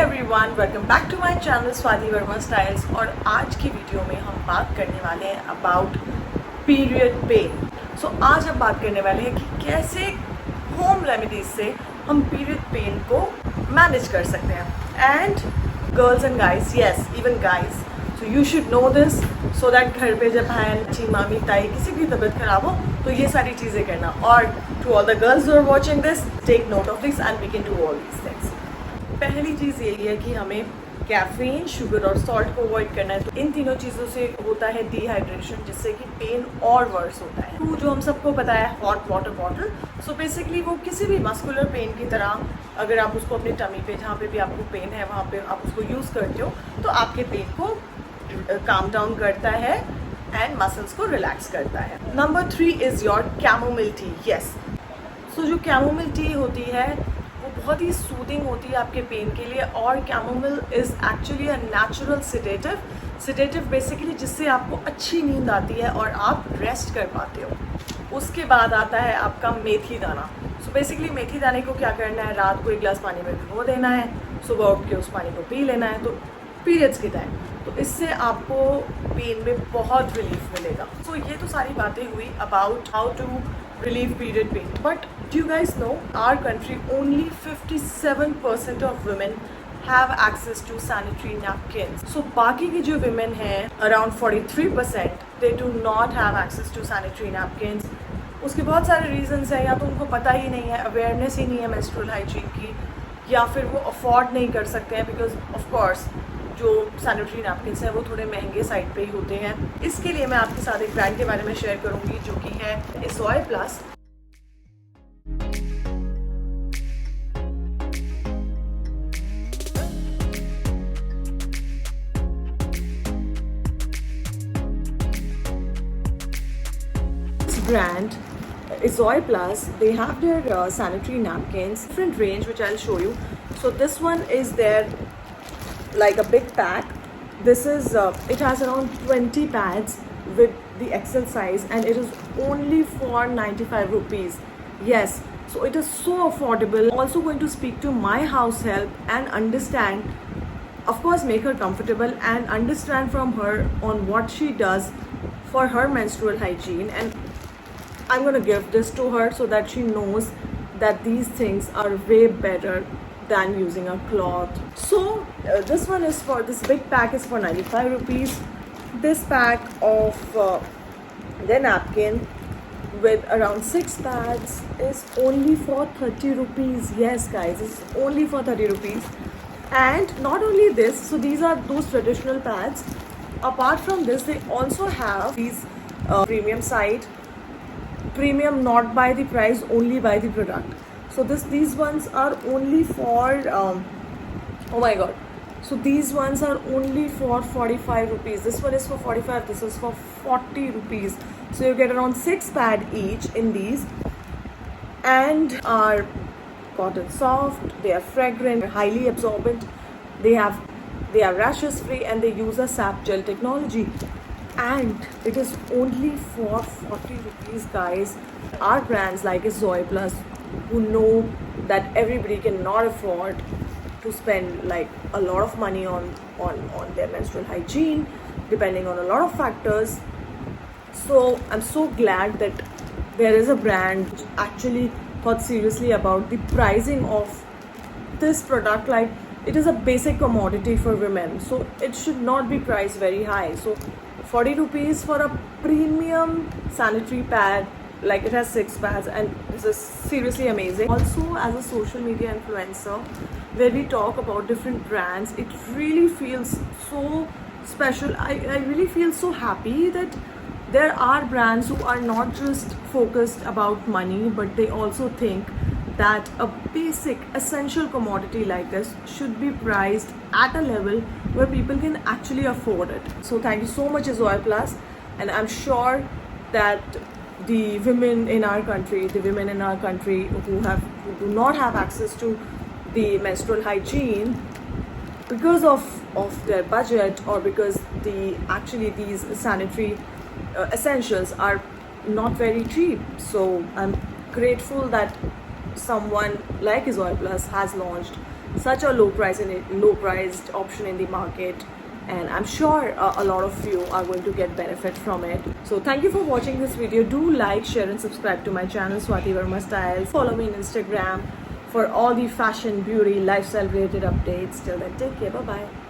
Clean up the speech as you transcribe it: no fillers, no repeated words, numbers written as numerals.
Everyone, welcome back to my channel Swati Varma styles. और आज की वीडियो में हम बात करने वाले हैं अबाउट पीरियड पेन। सो आज हम बात करने वाले हैं कि कैसे होम रेमेडीज से हम पीरियड पेन को मैनेज कर सकते हैं। And girls and guys, yes even guys, so you should know this so that घर पे जब बहन, ची, मामी, ताई किसी की तबीयत खराब हो तो ये सारी चीज़ें करना। और to all the girls who are watching this, take note of this and we can do all these things. पहली चीज़ यही है कि हमें कैफीन, शुगर और सॉल्ट को अवॉइड करना है। तो इन तीनों चीज़ों से होता है डिहाइड्रेशन, जिससे कि पेन और वर्स होता है। टू, जो हम सबको पता है, hot water bottle. So basically वो किसी भी मस्कुलर पेन की तरह, अगर आप उसको अपनी टमी पे, जहाँ पे भी आपको पेन है वहाँ पे आप उसको यूज़ करते हो तो आपके पेन को काम डाउन करता है एंड मसल्स को रिलैक्स करता है। Number 3 is your chamomile tea. Yes, so जो कैमोमिल टी होती है वो बहुत ही सूदिंग होती है आपके पेन के लिए। और chamomile is actually a natural sedative basically, जिससे आपको अच्छी नींद आती है और आप रेस्ट कर पाते हो। उसके बाद आता है आपका मेथी दाना। सो बेसिकली मेथी दाने को क्या करना है, रात को 1 गिलास पानी में भिगो देना है, सुबह उठ के उस पानी को पी लेना है, तो पीरियड्स के टाइम। तो इससे आपको पेन में बहुत रिलीफ मिलेगा। सो ये तो सारी बातें हुई about how to relieve period pain. But do you guys know, our country only 57% of women have access to sanitary napkins. So बाकी की जो women हैं, around 43%, they do not have access to sanitary napkins. उसके बहुत सारे reasons हैं, या तो उनको पता ही नहीं है, awareness ही नहीं है menstrual hygiene की, या फिर वो afford नहीं कर सकते हैं, because of course जो सैनिटरी नैपकिन्स हैं वो थोड़े महंगे साइड पे ही होते हैं। इसके लिए मैं आपके साथ एक ब्रांड के बारे में शेयर करूंगी जो कि है Azoy plus. This brand Azoy plus, they have their sanitary napkins, different range which I'll show you. So this one is their like a big pack. This is it has around 20 pads with the XL size and it is only for 95 rupees. Yes, so it is so affordable. I'm also going to speak to my house help and understand, of course make her comfortable and understand from her on what she does for her menstrual hygiene, and I'm going to give this to her so that she knows that these things are way better than using a cloth. So this one is for, this big pack is for 95 rupees. This pack of the napkin with around 6 pads is only for 30 rupees. Yes guys, it's only for 30 rupees. And not only this, so these are those traditional pads. Apart from this, they also have these premium side. Premium not by the price, only by the product. So these ones are only for oh my god, so these ones are only for 45 rupees. This one is for 45, this is for 40 rupees. So you get around 6 pad each in these, and are cotton soft, they are fragrant, highly absorbent, they are rashes free, and they use a sap gel technology, and it is only for 40 rupees guys. Our brands like Zoe Plus, who know that everybody cannot afford to spend like a lot of money on their menstrual hygiene, depending on a lot of factors. So I'm so glad that there is a brand which actually thought seriously about the pricing of this product. Like, it is a basic commodity for women, so it should not be priced very high. So 40 rupees for a premium sanitary pad, like it has 6 pads, and this is seriously amazing. Also, as a social media influencer where we talk about different brands, it really feels so special. I really feel so happy that there are brands who are not just focused about money, but they also think that a basic essential commodity like this should be priced at a level where people can actually afford it. So thank you so much Zoe Plus, and I'm sure that the women in our country who do not have access to the menstrual hygiene because of their budget, or because these sanitary essentials are not very cheap. So I'm grateful that someone like Zoe Plus has launched such a low priced option in the market, and I'm sure a lot of you are going to get benefit from it. So thank you for watching this video. Do like, share and subscribe to my channel Swati Verma Style. Follow me on Instagram for all the fashion, beauty, lifestyle related updates. Till then, take care. Bye bye.